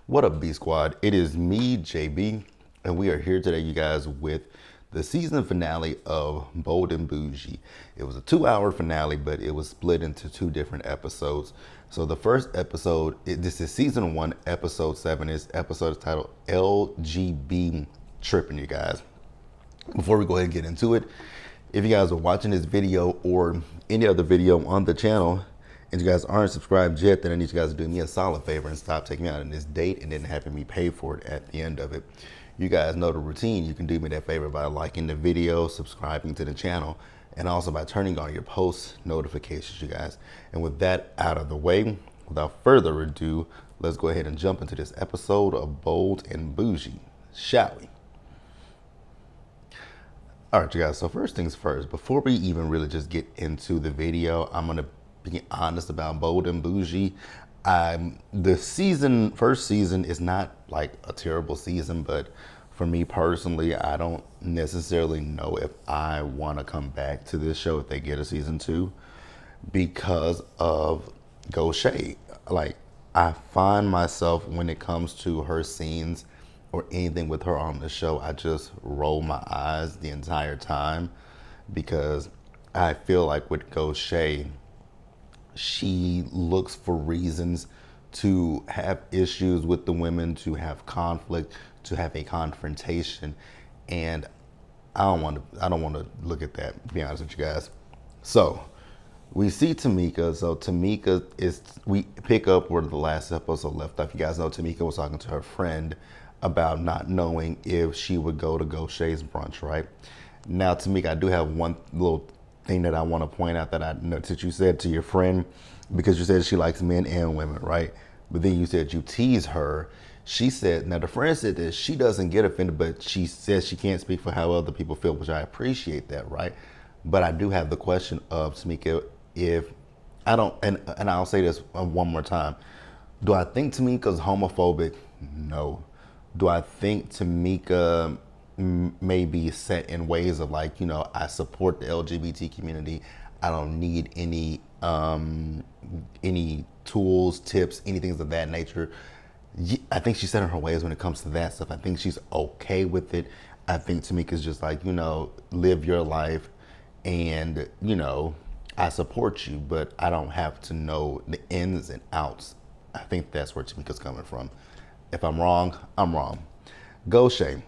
What up, B Squad? It is me, JB, and we are here today, you guys, with the season finale of Bold and Bougie. It was a 2-hour finale, but it was split into two different episodes. So the first episode, this is season 1, episode 7. This episode is titled LGB-Trippin, you guys. Before we go ahead and get into it, if you guys are watching this video or any other video on the channel and you guys aren't subscribed yet, then I need you guys to do me a solid favor and stop taking me out on this date and then having me pay for it at the end of it. You guys know the routine. You can do me that favor by liking the video, subscribing to the channel, and also by turning on your post notifications, you guys. And with that out of the way, without further ado, let's go ahead and jump into this episode of Bold and Bougie, shall we? All right, you guys, so first things first, before we even really just get into the video, I'm going to be honest about Bold and Bougie. The first season is not like a terrible season, but for me personally, I don't necessarily know if I want to come back to this show if they get a season 2 because of Gaucher. Like, I find myself when it comes to her scenes or anything with her on the show, I just roll my eyes the entire time because I feel like with Gaucher, she looks for reasons to have issues with the women, to have conflict, to have a confrontation, and I don't want to look at that, to be honest with you guys. So we see Tamika. So Tamika we pick up where the last episode left off. You guys know Tamika was talking to her friend about not knowing if she would go to Gaucher's brunch, right? Now, Tamika, I do have one little thing that I want to point out that I noticed that you said to your friend, because you said she likes men and women, right? But then you said you tease her. She said, now the friend said that she doesn't get offended, but she says she can't speak for how other people feel, which I appreciate that, right? But I do have the question of, Tamika, if I don't, and I'll say this one more time. Do I think Tamika's homophobic? No. Do I think Tamika may be set in ways of like, you know, I support the LGBT community. I don't need any tools, tips, anything of that nature. I think she's set in her ways when it comes to that stuff. I think she's okay with it. I think Tamika's just like, you know, live your life and, you know, I support you, but I don't have to know the ins and outs. I think that's where Tamika's coming from. If I'm wrong, I'm wrong. Gaucher.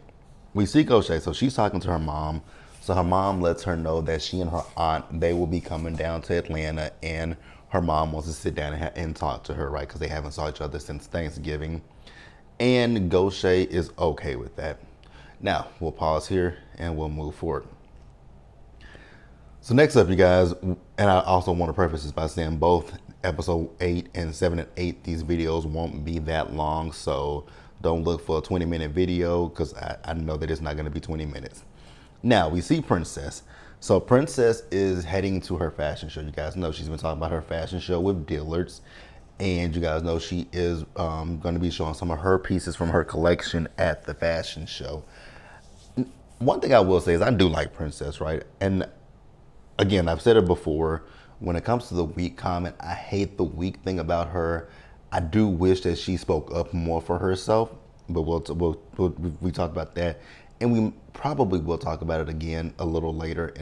We see Gaucher, so she's talking to her mom. So her mom lets her know that she and her aunt, they will be coming down to Atlanta, and her mom wants to sit down and talk to her, right? Because they haven't saw each other since Thanksgiving. And Gaucher is okay with that. Now, we'll pause here and we'll move forward. So next up, you guys, and I also want to preface this by saying both episode 8 and 7 and 8, these videos won't be that long, so don't look for a 20-minute video because I know that it's not going to be 20 minutes. Now, we see Princess. So Princess is heading to her fashion show. You guys know she's been talking about her fashion show with Dillard's, and you guys know she is going to be showing some of her pieces from her collection at the fashion show. One thing I will say is I do like Princess, right? And again, I've said it before, when it comes to the weak comment, I hate the weak thing about her. I do wish that she spoke up more for herself, but we talked about that. And we probably will talk about it again a little later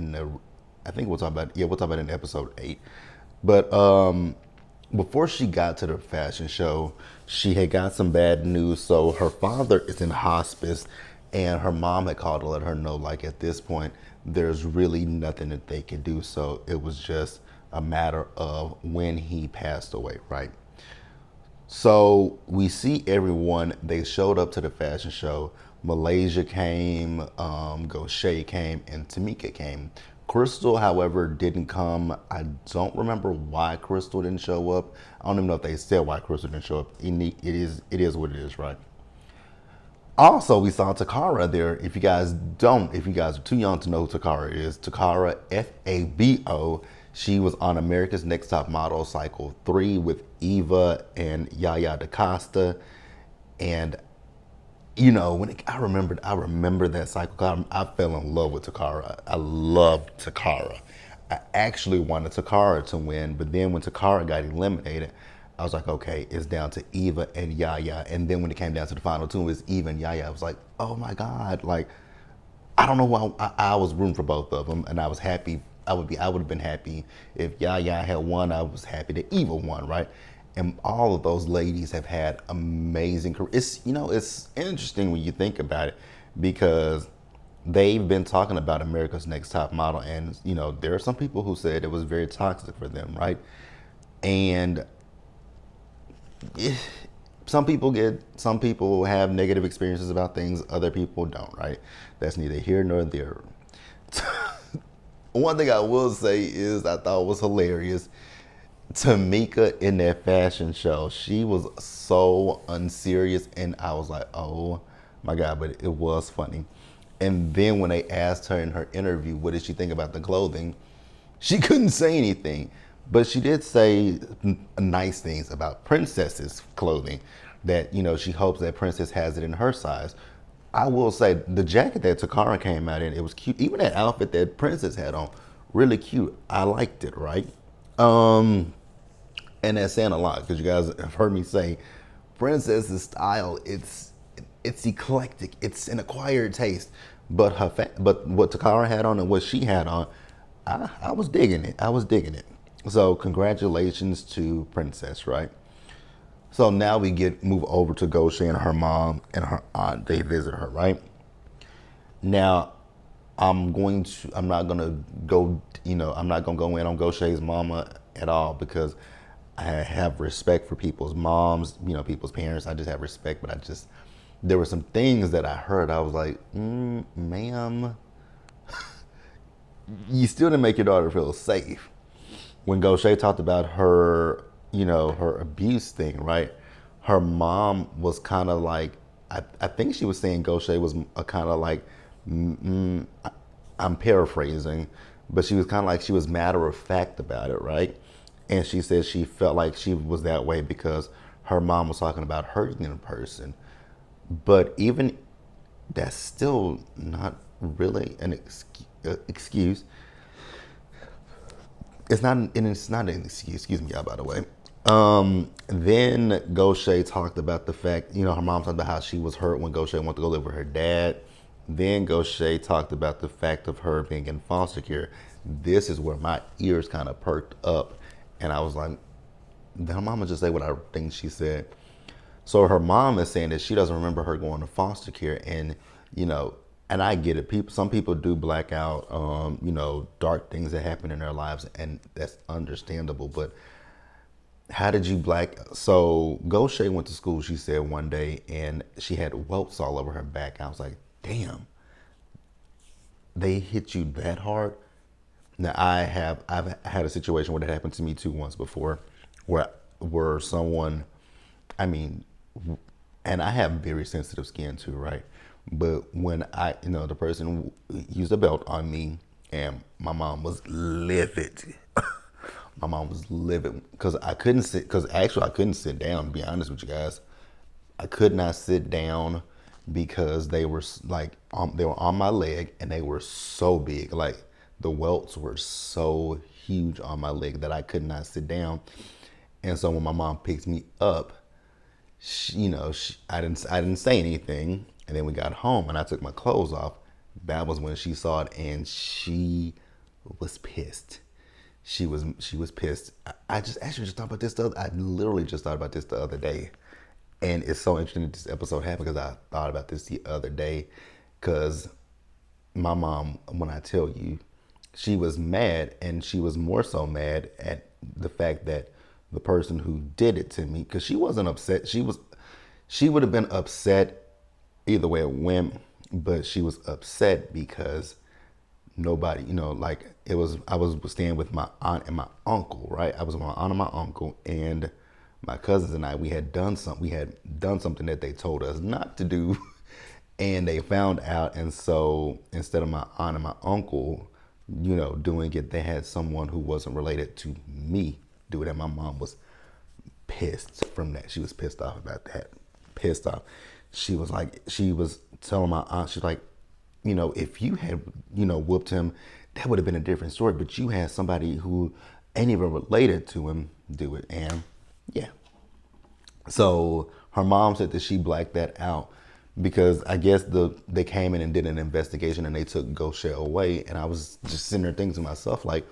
I think we'll talk about it in episode 8. But before she got to the fashion show, she had got some bad news. So her father is in hospice, and her mom had called to let her know, like, at this point, there's really nothing that they can do. So it was just a matter of when he passed away, right? So we see everyone, they showed up to the fashion show. Malaysia came, Gaucher came, and Tamika came. Crystal, however, didn't come. I don't remember why Crystal didn't show up. I don't even know if they said why Crystal didn't show up. It is what it is, right? Also, we saw Takara there. If you guys are too young to know who Takara is, Takara, Fabo, she was on America's Next Top Model Cycle 3 with Eva and Yaya DaCosta. And, you know, I remember that cycle. I fell in love with Takara. I loved Takara. I actually wanted Takara to win, but then when Takara got eliminated, I was like, okay, it's down to Eva and Yaya. And then when it came down to the final two, it was Eva and Yaya. I was like, oh my God. Like, I don't know why I was rooting for both of them, and I was happy. I would have been happy if Yaya had won. I was happy that Eva won, right? And all of those ladies have had amazing careers. It's interesting when you think about it because they've been talking about America's Next Top Model, and there are some people who said it was very toxic for them, right? And some people have negative experiences about things, other people don't, right? That's neither here nor there. One thing I will say is I thought was hilarious. Tamika in that fashion show, she was so unserious, and I was like, oh my God, but it was funny. And then when they asked her in her interview, what did she think about the clothing? She couldn't say anything, but she did say nice things about Princess's clothing. That she hopes that Princess has it in her size. I will say the jacket that Takara came out in, it was cute. Even that outfit that Princess had on, really cute. I liked it, right? And that's saying a lot because you guys have heard me say, Princess's style, it's eclectic. It's an acquired taste. But but what Takara had on and what she had on, I was digging it. I was digging it. So congratulations to Princess, right? So now we move over to Goshay and her mom and her aunt. They visit her, right? Now I'm not gonna go, I'm not gonna go in on Goshay's mama at all because I have respect for people's moms, people's parents. I just have respect, but there were some things that I heard. I was like, ma'am, you still didn't make your daughter feel safe. When Goshay talked about her, her abuse thing, right? Her mom was kind of like, I think she was saying Goshay was a kind of like, I'm paraphrasing, but she was kind of like, she was matter of fact about it, right? And she said she felt like she was that way because her mom was talking about hurting a person. But even that's still not really an excuse. It's not an excuse. Excuse me, y'all. By the way. Then Goshay talked about the fact, her mom talked about how she was hurt when Goshay wanted to go live with her dad. Then Goshay talked about the fact of her being in foster care. This is where my ears kind of perked up, and I was like, "Did her mama just say what I think she said?" So her mom is saying that she doesn't remember her going to foster care, and and I get it. Some people do black out, dark things that happen in their lives, and that's understandable. But how did you black? So Goshay went to school, she said one day, and she had welts all over her back. I was like, damn, they hit you that hard. Now I've had a situation where that happened to me too once before, where someone, I mean, and I have very sensitive skin too, right? But when the person used a belt on me, and my mom was livid. My mom was livid because I couldn't sit. Because actually, I couldn't sit down. To be honest with you guys, I could not sit down because they were they were on my leg and they were so big. Like the welts were so huge on my leg that I could not sit down. And so when my mom picked me up, I didn't say anything. And then we got home and I took my clothes off. That was when she saw it and she was pissed. She was pissed. I just actually just thought about this. I literally just thought about this the other day, and it's so interesting that this episode happened because I thought about this the other day. Because my mom, when I tell you, she was mad, and she was more so mad at the fact that the person who did it to me, because she wasn't upset. She would have been upset either way it went, but she was upset because nobody, like I was staying with my aunt and my uncle, right? I was with my aunt and my uncle, and my cousins and we had done something that they told us not to do, and they found out. And so instead of my aunt and my uncle, doing it, they had someone who wasn't related to me do it, and my mom was pissed from that. She was pissed off about that. Pissed off. She was telling my aunt, she's like, if you had, whooped him, that would have been a different story. But you had somebody who ain't even related to him do it. And yeah, So her mom said that she blacked that out because I guess they came in and did an investigation and they took Gosha away. And I was just sitting there thinking to myself, like,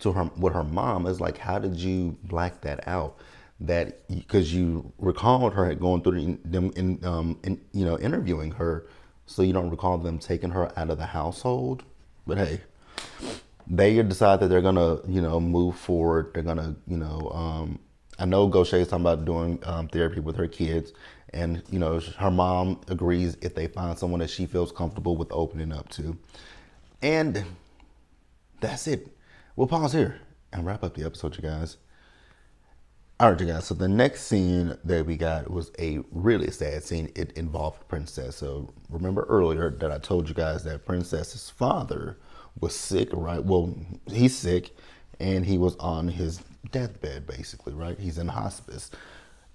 to her with her mom is like, how did you black that out? That because you recalled her going through them in interviewing her, so you don't recall them taking her out of the household. But hey, they decide that they're gonna, move forward. They're gonna, I know Gosha is talking about doing therapy with her kids, and her mom agrees if they find someone that she feels comfortable with opening up to, and that's it. We'll pause here and wrap up the episode, you guys. All right, you guys. So the next scene that we got was a really sad scene. It involved Princess. So remember earlier that I told you guys that Princess's father was sick, right? Well, he's sick, and he was on his deathbed, basically, right? He's in hospice,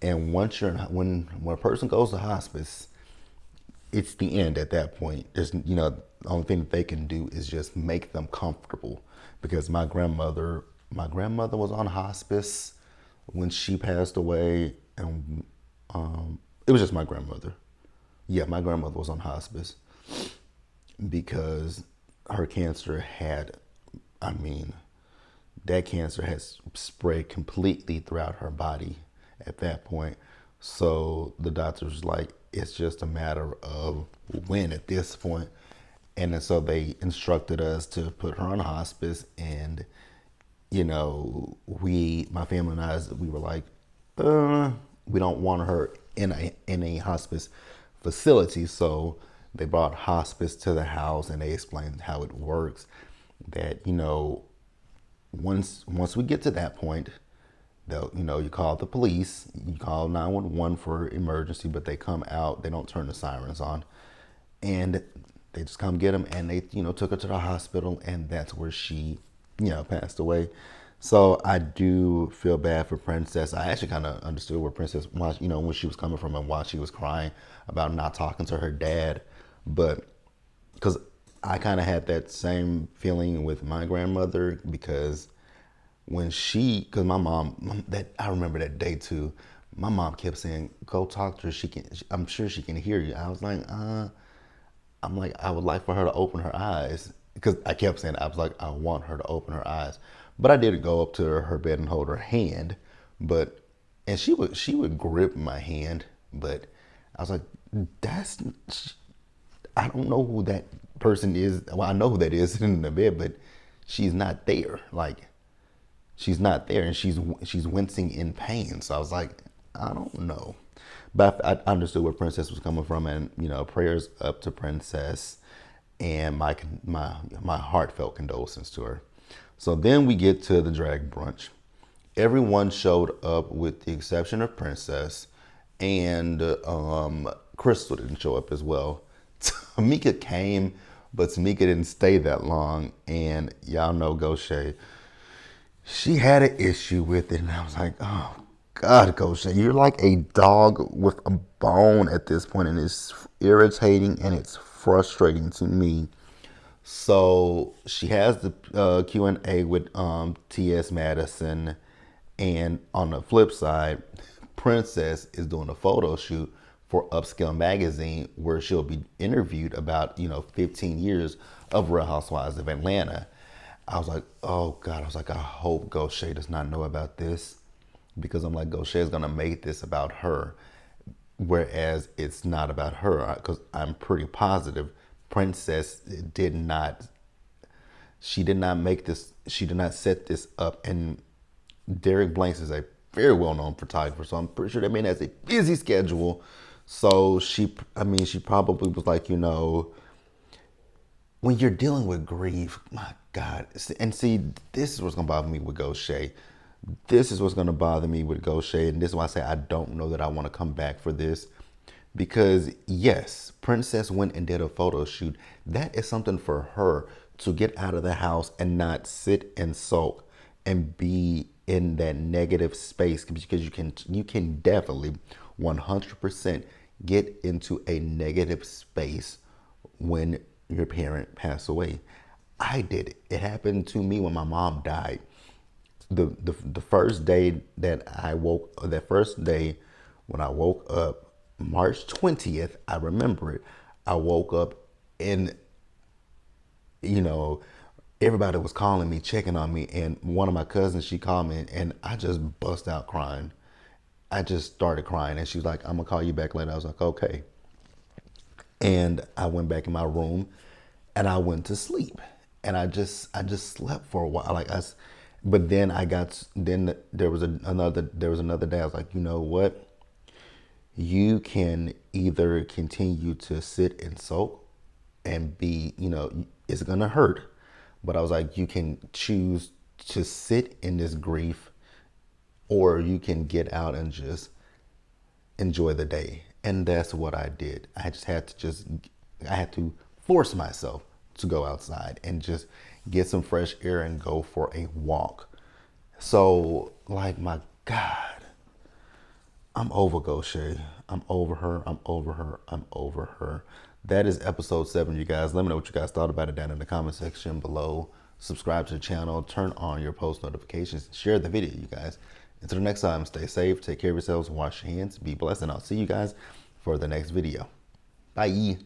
and when a person goes to hospice, it's the end at that point. There's, the only thing that they can do is just make them comfortable. Because my grandmother was on hospice when she passed away, and it was just my grandmother. Yeah, my grandmother was on hospice because her cancer had, I mean, that cancer has spread completely throughout her body at that point. So the doctor was like, it's just a matter of when at this point. And then so they instructed us to put her on hospice. And, my family and I, we were like, we don't want her in a hospice facility. So they brought hospice to the house and they explained how it works. That, once we get to that point, they'll, you call the police, you call 911 for emergency, but they come out, they don't turn the sirens on, and they just come get them, and they, took her to the hospital, and that's where she, passed away. So I do feel bad for Princess. I actually kind of understood where Princess, why, when she was coming from and why she was crying about not talking to her dad, but because I kind of had that same feeling with my grandmother because because my mom, that I remember that day too. My mom kept saying, "Go talk to her. I'm sure she can hear you." I was like, I'm like, I would like for her to open her eyes because I kept saying, I was like, I want her to open her eyes, but I did go up to her bed and hold her hand, but and she would grip my hand, but I was like, that's I don't know who that person is. Well, I know who that is sitting in the bed, but she's not there. Like, she's not there, and she's wincing in pain. So I was like, I don't know, but I understood where Princess was coming from, and prayers up to Princess, and my heartfelt condolences to her. So then we get to the drag brunch. Everyone showed up with the exception of Princess, and Crystal didn't show up as well. Tamika came, but Tamika didn't stay that long, and y'all know Gosha, she had an issue with it, and I was like, oh God, Gosha, you're like a dog with a bone at this point, and it's irritating and it's frustrating to me. So she has the Q&A with T.S. Madison, and on the flip side, Princess is doing a photo shoot for Upscale magazine where she'll be interviewed about 15 years of Real Housewives of Atlanta. I was like, oh God, I was like, I hope Gosha does not know about this because I'm like, Gosha is gonna make this about her, whereas it's not about her because I'm pretty positive Princess did not she did not make this. She did not set this up. And Derek Blanks is a very well-known photographer, so I'm pretty sure that man has a busy schedule. So she probably was like, when you're dealing with grief, my God, and see, this is what's gonna bother me with Gosha. This is what's gonna bother me with Gosha, and this is why I say I don't know that I want to come back for this. Because yes, Princess went and did a photo shoot. That is something for her to get out of the house and not sit and sulk and be in that negative space because you can definitely 100% get into a negative space when your parent passed away. I did it. It happened to me when my mom died. The first day that I woke, that first day When I woke up March 20th, I remember it. I woke up and, you know, everybody was calling me, checking on me. And one of my cousins, she called me and I just bust out crying. I just started crying. And she was like, I'm going to call you back later. I was like, okay. And I went back in my room and I went to sleep. And I just slept for a while. But then then there was another day. I was like, you know what? You can either continue to sit and sulk and be, it's gonna hurt. But I was like, you can choose to sit in this grief, or you can get out and just enjoy the day. And that's what I did. I had to force myself to go outside and just get some fresh air and go for a walk. So, like, my God, I'm over Goshay. I'm over her. I'm over her. I'm over her. That is episode 7, you guys. Let me know what you guys thought about it down in the comment section below. Subscribe to the channel. Turn on your post notifications. Share the video, you guys. Until the next time, stay safe. Take care of yourselves. Wash your hands. Be blessed. And I'll see you guys for the next video. Bye.